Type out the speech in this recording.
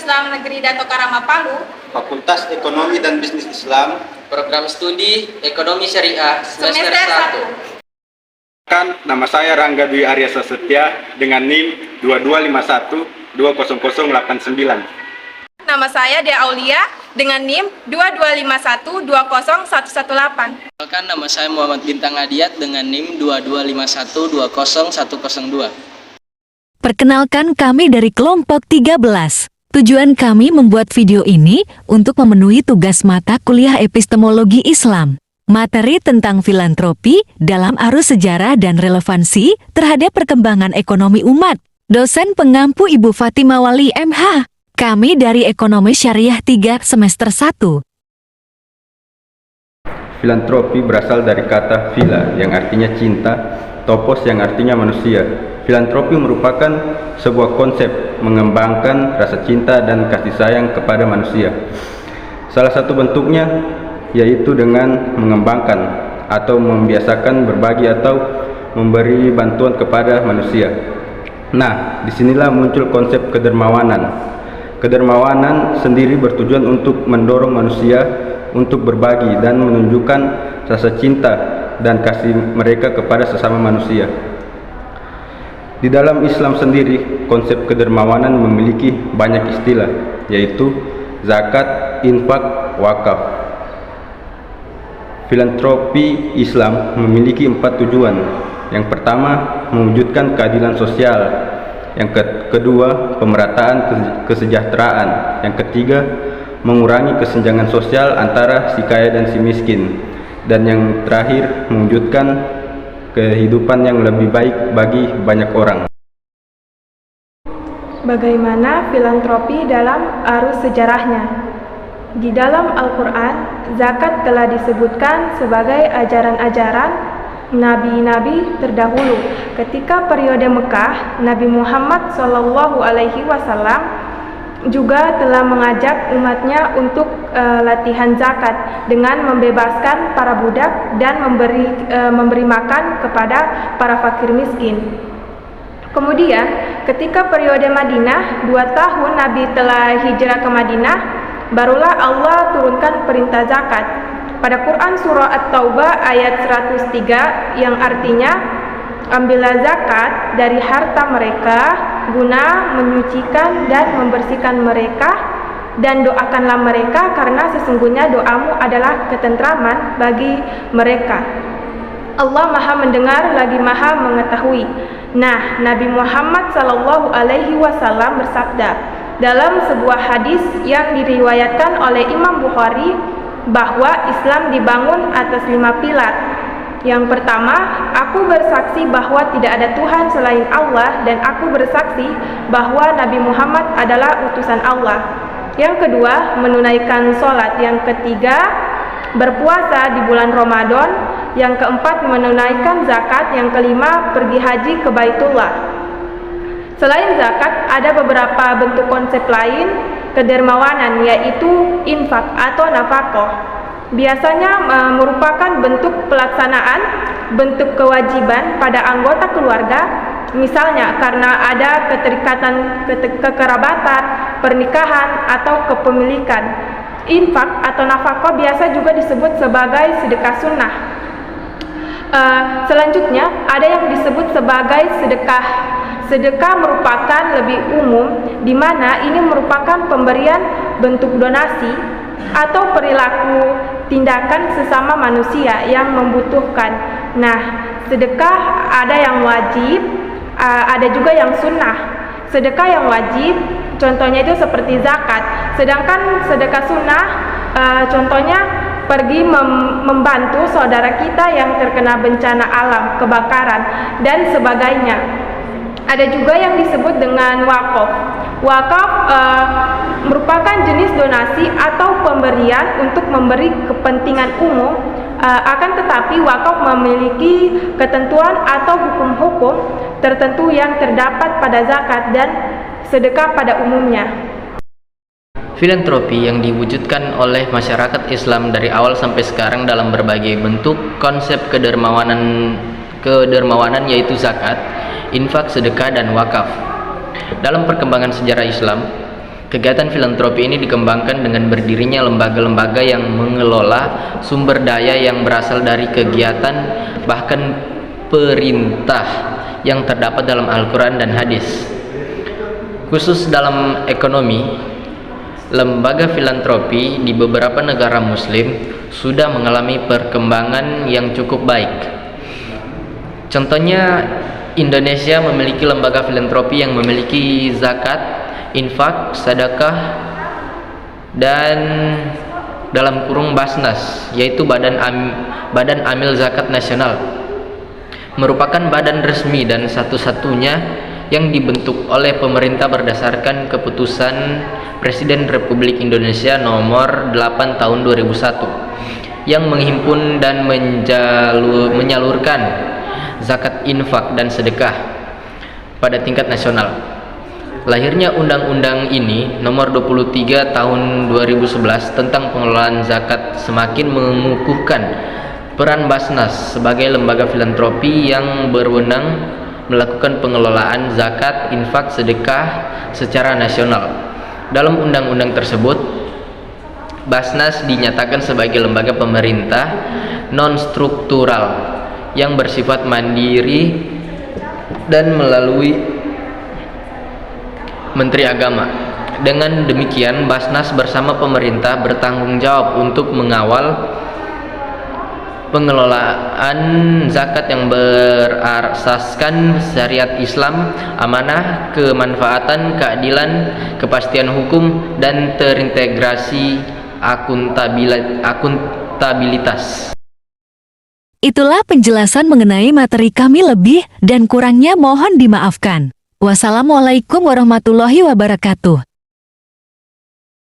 Islam Negeri Dato Karama Palu, Fakultas Ekonomi dan Bisnis Islam, Program Studi Ekonomi Syariah semester 1. Nama saya Rangga Dwi Arya Sasetya dengan NIM 2251200089. nama saya Dea Aulia dengan NIM 2251-20118. Perkenalkan, nama saya Muhammad Bintang Adiat dengan NIM 2251-20102. Perkenalkan, kami dari kelompok 13. Tujuan kami membuat video ini untuk memenuhi tugas mata kuliah epistemologi Islam. Materi tentang filantropi dalam arus sejarah dan relevansi terhadap perkembangan ekonomi umat. Dosen pengampu Ibu Fatimah Wali MH. Kami dari Ekonomi Syariah 3 semester 1. Filantropi berasal dari kata fila yang artinya cinta, topos yang artinya manusia. Filantropi merupakan sebuah konsep mengembangkan rasa cinta dan kasih sayang kepada manusia. Salah satu bentuknya yaitu dengan mengembangkan atau membiasakan berbagi atau memberi bantuan kepada manusia. Nah, disinilah muncul konsep kedermawanan. Kedermawanan sendiri bertujuan untuk mendorong manusia untuk berbagi dan menunjukkan rasa cinta dan kasih mereka kepada sesama manusia. Di dalam Islam sendiri, konsep kedermawanan memiliki banyak istilah, yaitu zakat, infak, wakaf. Filantropi Islam memiliki 4 tujuan. Yang pertama, mewujudkan keadilan sosial. Yang kedua, pemerataan kesejahteraan. Yang ketiga, mengurangi kesenjangan sosial antara si kaya dan si miskin. Dan yang terakhir, mewujudkan kehidupan yang lebih baik bagi banyak orang. Bagaimana filantropi dalam arus sejarahnya? Di dalam Al-Quran, zakat telah disebutkan sebagai ajaran-ajaran nabi-nabi terdahulu. Ketika periode Mekah, Nabi Muhammad SAW juga telah mengajak umatnya untuk latihan zakat dengan membebaskan para budak dan memberi makan kepada para fakir miskin. Kemudian ketika periode Madinah, 2 tahun Nabi telah hijrah ke Madinah, barulah Allah turunkan perintah zakat. Pada Quran surah At-Taubah ayat 103 yang artinya, ambillah zakat dari harta mereka guna menyucikan dan membersihkan mereka, dan doakanlah mereka karena sesungguhnya doamu adalah ketentraman bagi mereka. Allah Maha mendengar lagi Maha mengetahui. Nah, Nabi Muhammad SAW bersabda dalam sebuah hadis yang diriwayatkan oleh Imam Bukhari bahwa Islam dibangun atas 5 pilar. Yang pertama, aku bersaksi bahwa tidak ada Tuhan selain Allah, dan aku bersaksi bahwa Nabi Muhammad adalah utusan Allah. Yang kedua, menunaikan sholat. Yang ketiga, berpuasa di bulan Ramadan. Yang keempat, menunaikan zakat. Yang kelima, pergi haji ke Baitullah. Selain zakat, ada beberapa bentuk konsep lain kedermawanan, yaitu infak atau nafkah. Biasanya merupakan bentuk pelaksanaan, bentuk kewajiban pada anggota keluarga, misalnya karena ada keterikatan kekerabatan, pernikahan, atau kepemilikan. Infak atau nafkah biasa juga disebut sebagai sedekah sunnah. Selanjutnya ada yang disebut sebagai sedekah. Sedekah merupakan lebih umum, di mana ini merupakan pemberian bentuk donasi atau perilaku tindakan sesama manusia yang membutuhkan. Nah, sedekah ada yang wajib, ada juga yang sunnah. Sedekah yang wajib contohnya itu seperti zakat, sedangkan sedekah sunnah contohnya pergi membantu saudara kita yang terkena bencana alam, kebakaran, dan sebagainya. Ada juga yang disebut dengan wakaf. Wakaf merupakan jenis donasi atau pemberian untuk memberi kepentingan umum, akan tetapi wakaf memiliki ketentuan atau hukum-hukum tertentu yang terdapat pada zakat dan sedekah pada umumnya. Filantropi yang diwujudkan oleh masyarakat Islam dari awal sampai sekarang dalam berbagai bentuk konsep kedermawanan yaitu zakat, infak, sedekah, dan wakaf. Dalam perkembangan sejarah Islam, Kegiatan filantropi ini dikembangkan dengan berdirinya lembaga-lembaga yang mengelola sumber daya yang berasal dari kegiatan bahkan perintah yang terdapat dalam Al-Quran dan hadis. Khusus dalam ekonomi, lembaga filantropi di beberapa negara muslim sudah mengalami perkembangan yang cukup baik. Contohnya, Indonesia memiliki lembaga filantropi yang memiliki zakat, infak, sedekah, dan dalam kurung Basnas, yaitu Badan Amil Zakat Nasional, merupakan badan resmi dan satu-satunya yang dibentuk oleh pemerintah berdasarkan keputusan Presiden Republik Indonesia nomor 8 tahun 2001 yang menghimpun dan menyalurkan zakat, infak, dan sedekah pada tingkat nasional. Lahirnya undang-undang ini nomor 23 tahun 2011 tentang pengelolaan zakat semakin mengukuhkan peran Basnas sebagai lembaga filantropi yang berwenang melakukan pengelolaan zakat, infak, sedekah secara nasional. Dalam undang-undang tersebut, Basnas dinyatakan sebagai lembaga pemerintah non-struktural yang bersifat mandiri dan melalui Menteri Agama. Dengan demikian, Basnas bersama pemerintah bertanggung jawab untuk mengawal pengelolaan zakat yang berasaskan syariat Islam, amanah, kemanfaatan, keadilan, kepastian hukum, dan terintegrasi akuntabilitas. Itulah penjelasan mengenai materi kami, lebih dan kurangnya mohon dimaafkan. Wassalamualaikum warahmatullahi wabarakatuh.